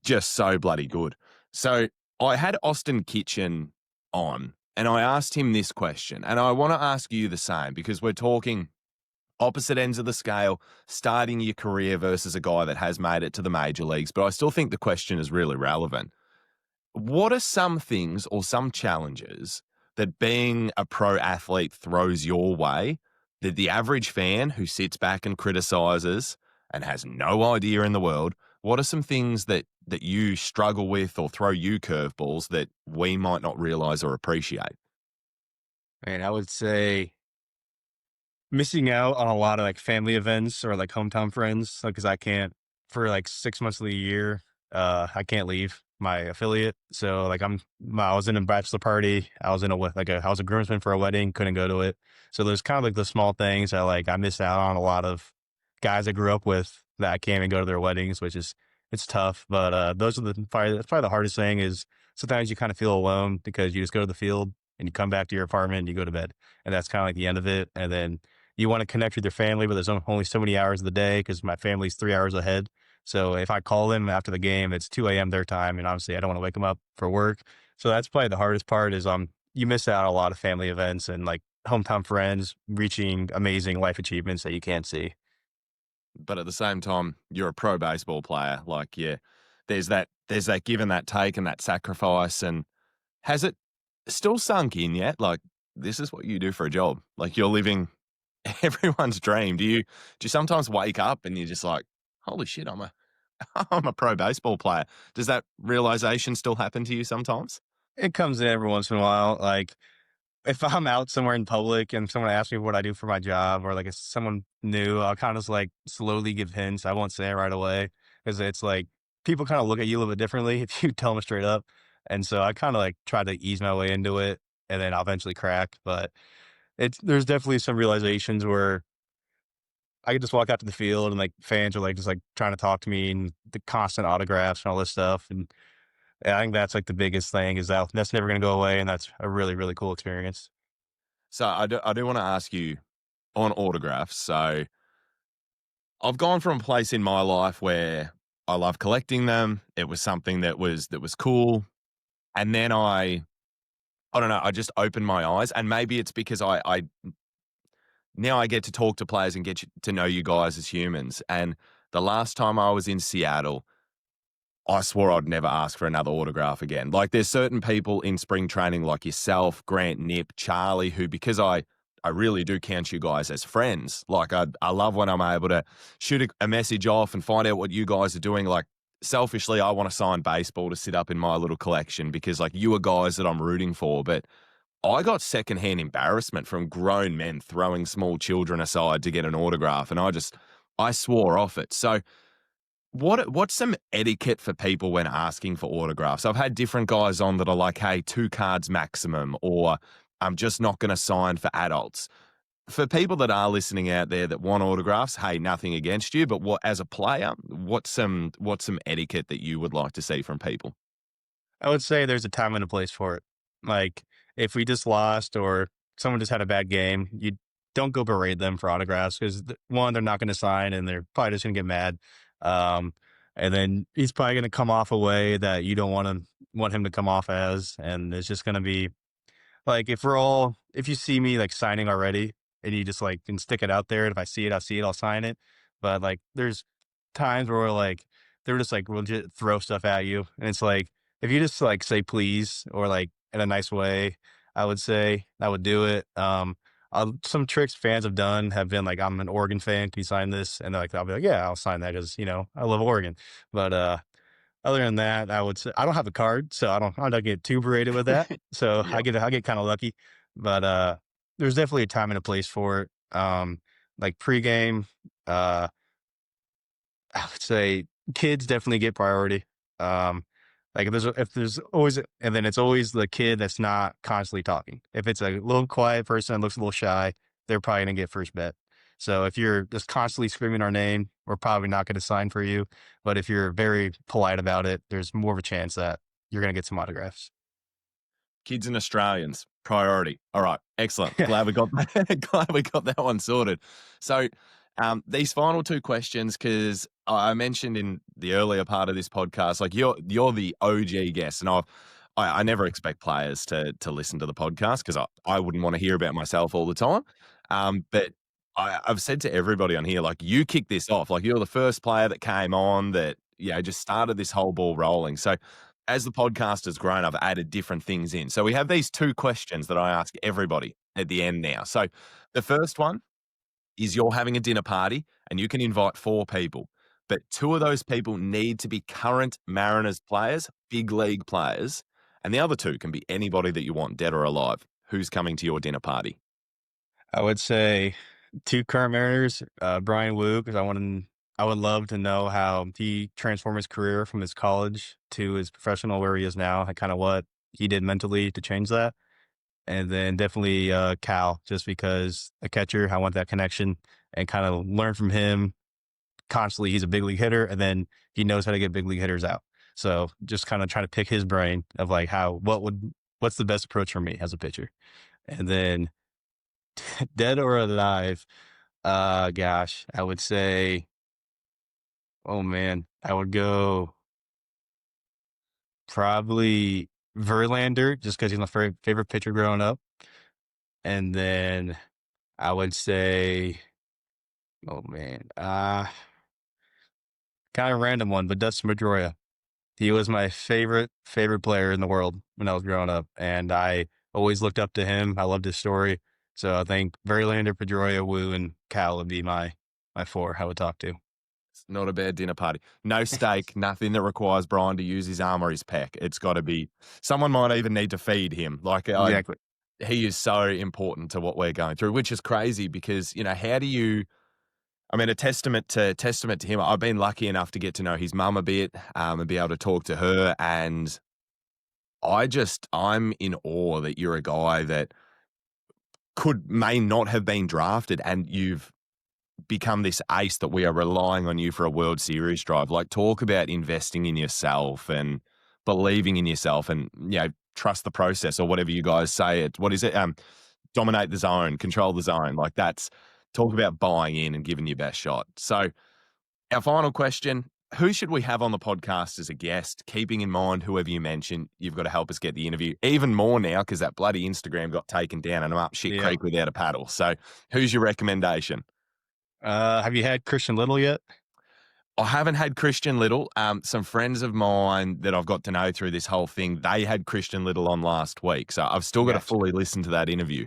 just so bloody good. So I had Austin Kitchen on and I asked him this question, and I want to ask you the same because we're talking opposite ends of the scale, starting your career versus a guy that has made it to the major leagues. But I still think the question is really relevant. What are some things or some challenges that being a pro athlete throws your way that the average fan who sits back and criticizes and has no idea in the world, what are some things that you struggle with or throw you curveballs that we might not realize or appreciate? And I would say missing out on a lot of like family events or like hometown friends because I can't for like 6 months of the year. I can't leave my affiliate. So like I was in a bachelor party. I was in I was a groomsman for a wedding. Couldn't go to it. So there's kind of like the small things that like I miss out on a lot of guys I grew up with that I can't even go to their weddings, which is it's tough. But those are that's probably the hardest thing is sometimes you kind of feel alone because you just go to the field and you come back to your apartment and you go to bed, and that's kind of like the end of it. And then you want to connect with your family, but there's only so many hours of the day because my family's 3 hours ahead. So if I call them after the game, it's 2 a.m. their time, and obviously I don't want to wake them up for work. So that's probably the hardest part is you miss out on a lot of family events and like hometown friends reaching amazing life achievements that you can't see. But at the same time, you're a pro baseball player. Like, yeah, there's that give and that take and that sacrifice. And has it still sunk in yet? Like, this is what you do for a job. Like, you're living everyone's dream. Do you sometimes wake up and you're just like, holy shit, I'm a pro baseball player. Does that realization still happen to you sometimes? It comes in every once in a while. Like if I'm out somewhere in public and someone asks me what I do for my job, or like if someone new, I'll kind of just like slowly give hints. I won't say it right away because it's like people kind of look at you a little bit differently if you tell them straight up. And so I kind of like try to ease my way into it, and then I'll eventually crack. But there's definitely some realizations where I could just walk out to the field and like fans are like just like trying to talk to me and the constant autographs and all this stuff. And I think that's like the biggest thing is that's never going to go away. And that's a really, really cool experience. So I do want to ask you on autographs. So I've gone from a place in my life where I love collecting them. It was something that was cool. And then I don't know, I just opened my eyes, and maybe it's because I now I get to talk to players and to know you guys as humans. And the last time I was in Seattle, I swore I'd never ask for another autograph again. Like, there's certain people in spring training like yourself, Grant, Nip, Charlie, who, because I really do count you guys as friends. Like, I love when I'm able to shoot a message off and find out what you guys are doing. Like, selfishly, I want to sign baseball to sit up in my little collection because, like, you are guys that I'm rooting for. But I got secondhand embarrassment from grown men throwing small children aside to get an autograph, and I swore off it. So what's some etiquette for people when asking for autographs? I've had different guys on that are like, "Hey, 2 cards maximum," or "I'm just not gonna sign for adults." For people that are listening out there that want autographs, hey, nothing against you, but what, as a player, what's some etiquette that you would like to see from people? I would say there's a time and a place for it. Like if we just lost or someone just had a bad game, you don't go berate them for autographs because one, they're not going to sign and they're probably just going to get mad. Um, and then he's probably going to come off a way that you don't want him to come off as, and it's just going to be like if you see me like signing already and you just like can stick it out there, and if I see it, I see it, I'll sign it. But like there's times where like they're just like legit throw stuff at you. And it's like if you just like say please or like in a nice way, I would say I would do it. Some tricks fans have done have been like, I'm an Oregon fan. Can you sign this? And they're like, I'll be like, yeah, I'll sign that because, I love Oregon. But other than that, I would say I don't have a card, so I don't get too berated with that. So Yeah. I get kind of lucky, but there's definitely a time and a place for it. Like pregame, uh, I would say kids definitely get priority. Um, like if there's always and then it's always the kid that's not constantly talking. If it's a little quiet person that looks a little shy, they're probably gonna get first bet. So if you're just constantly screaming our name, we're probably not going to sign for you. But if you're very polite about it, there's more of a chance that you're going to get some autographs. Kids and Australians, priority. All right, excellent. Yeah. Glad we got glad we got that one sorted. So, these final 2 questions, because I mentioned in the earlier part of this podcast, like you're the OG guest, and I never expect players to listen to the podcast because I wouldn't want to hear about myself all the time. But I've said to everybody on here, like, you kicked this off. Like, you're the first player that came on that, yeah, just started this whole ball rolling. So as the podcast has grown, I've added different things in. So we have these 2 questions that I ask everybody at the end now. So the first one is, you're having a dinner party and you can invite 4 people, but 2 of those people need to be current Mariners players, big league players, and the other 2 can be anybody that you want, dead or alive. Who's coming to your dinner party? I would say two current Mariners, Brian Wu, because I would love to know how he transformed his career from his college to his professional where he is now, and kind of what he did mentally to change that. And then definitely Cal, just because a catcher, I want that connection and kind of learn from him constantly. He's a big league hitter, and then he knows how to get big league hitters out. So just kind of trying to pick his brain of like what's the best approach for me as a pitcher. And then dead or alive, gosh, I would say, oh man, I would go probably Verlander just because he's my favorite pitcher growing up. And then I would say, oh man, kind of random one, but Dustin Pedroia. He was my favorite player in the world when I was growing up, and I always looked up to him. I loved his story. So I think Verlander, Pedroia, Wu, and Cal would be my 4 I would talk to. It's not a bad dinner party. No steak, nothing that requires Brian to use his arm or his peck. It's got to be someone might even need to feed him. Like, Exactly. he is so important to what we're going through, which is crazy because, how do you, I mean, a testament to him. I've been lucky enough to get to know his mum a bit, and be able to talk to her. And I'm in awe that you're a guy that may not have been drafted, and you've become this ace that we are relying on you for a World Series drive. Like, talk about investing in yourself and believing in yourself and, trust the process or whatever you guys say it. What is it? Dominate the zone, control the zone. Like that's talk about buying in and giving your best shot. So our final question, who should we have on the podcast as a guest? Keeping in mind, whoever you mention, you've got to help us get the interview even more now because that bloody Instagram got taken down and I'm up shit creek without a paddle. So who's your recommendation? Have you had Christian Little yet? I haven't had Christian Little. Some friends of mine that I've got to know through this whole thing, they had Christian Little on last week. So I've still got to fully listen to that interview.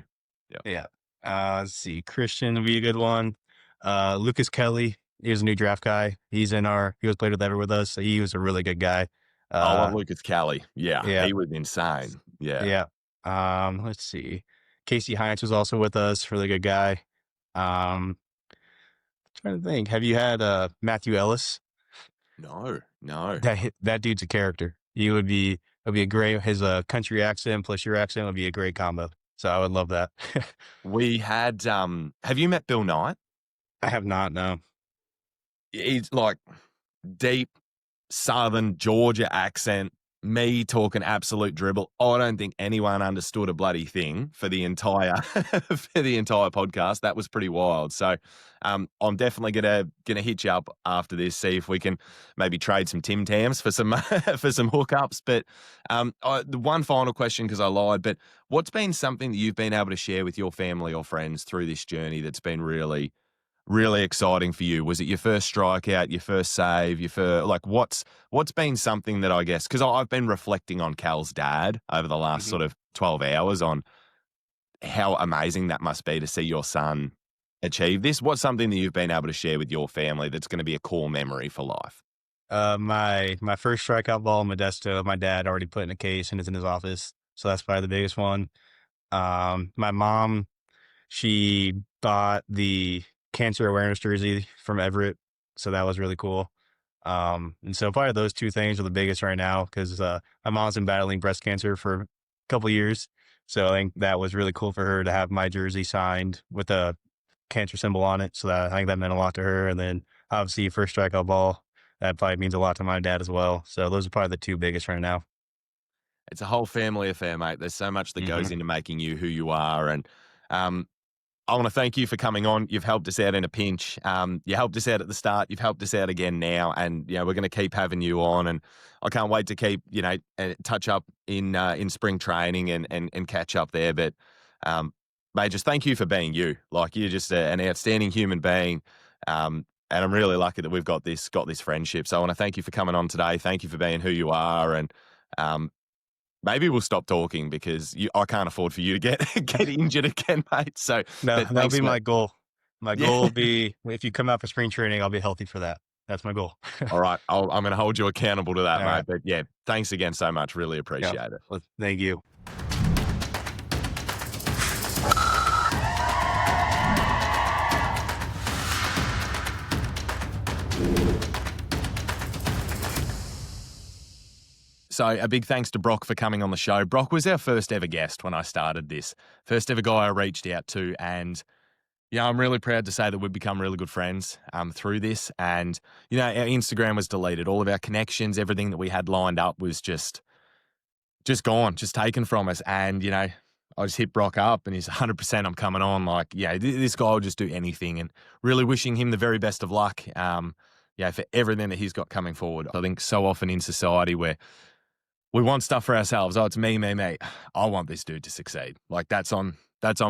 Yeah. Let's see. Christian would be a good one. Lucas Kelly, he's a new draft guy. He was played with ever with us. So he was a really good guy. I love Lucas Kelly. Yeah. He was insane. Yeah. Let's see. Casey Hines was also with us. Really good guy. Trying to think. Have you had Matthew Ellis? No. That dude's a character. It'd be a great, his country accent plus your accent would be a great combo. So I would love that. We had, have you met Bill Knight? I have not, no. He's like deep Southern Georgia accent, me talking absolute dribble. I don't think anyone understood a bloody thing for the entire podcast. That was pretty wild. So I'm definitely gonna hit you up after this, see if we can maybe trade some Tim Tams for some for some hookups. But the one final question, because I lied, but what's been something that you've been able to share with your family or friends through this journey that's been really exciting for you? Was it your first strikeout, your first save, what's been something that I guess, because I've been reflecting on Cal's dad over the last sort of 12 hours on how amazing that must be to see your son achieve this. What's something that you've been able to share with your family that's going to be a core memory for life? My first strikeout ball in Modesto, my dad already put in a case and it's in his office. So that's probably the biggest one. My mom, she bought the cancer awareness jersey from Everett. So that was really cool. And so probably those two things are the biggest right now because my mom's been battling breast cancer for a couple of years. So I think that was really cool for her to have my jersey signed with a cancer symbol on it. So I think that meant a lot to her. And then obviously first strikeout ball, that probably means a lot to my dad as well. So those are probably the two biggest right now. It's a whole family affair, mate. There's so much that goes into making you who you are. And I want to thank you for coming on. You've helped us out in a pinch. You helped us out at the start. You've helped us out again now. And, we're going to keep having you on. And I can't wait to keep, touch up in spring training and catch up there. But, mate, just thank you for being you. Like, you're just an outstanding human being. And I'm really lucky that we've got this friendship. So I want to thank you for coming on today. Thank you for being who you are. And, maybe we'll stop talking because I can't afford for you to get injured again, mate. So that'll be my goal. My goal will be if you come out for spring training, I'll be healthy for that. That's my goal. All right. I'm going to hold you accountable to that, mate. Right. But yeah, thanks again so much. Really appreciate it. Well, thank you. So a big thanks to Brock for coming on the show. Brock was our first ever guest when I started this. First ever guy I reached out to. And, I'm really proud to say that we've become really good friends through this. And, our Instagram was deleted. All of our connections, everything that we had lined up was just gone, just taken from us. And, I just hit Brock up and he's 100% I'm coming on. Like, this guy will just do anything, and really wishing him the very best of luck, for everything that he's got coming forward. I think so often in society where we want stuff for ourselves. Oh, it's me. I want this dude to succeed. Like that's on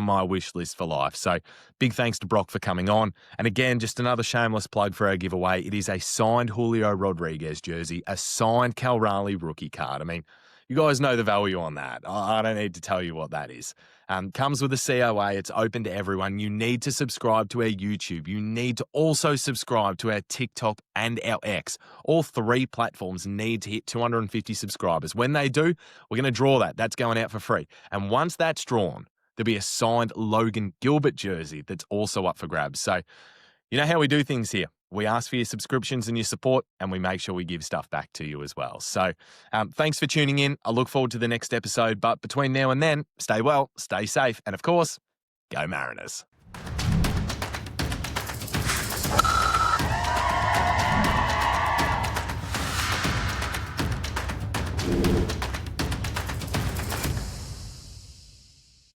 my wish list for life. So big thanks to Brock for coming on. And again, just another shameless plug for our giveaway. It is a signed Julio Rodriguez jersey, a signed Cal Raleigh rookie card. I mean, you guys know the value on that. I don't need to tell you what that is. Comes with a COA. It's open to everyone. You need to subscribe to our YouTube. You need to also subscribe to our TikTok and our X. All three platforms need to hit 250 subscribers. When they do, we're going to draw that. That's going out for free. And once that's drawn, there'll be a signed Logan Gilbert jersey that's also up for grabs. So you know how we do things here. We ask for your subscriptions and your support, and we make sure we give stuff back to you as well. So thanks for tuning in. I look forward to the next episode. But between now and then, stay well, stay safe, and of course, go Mariners.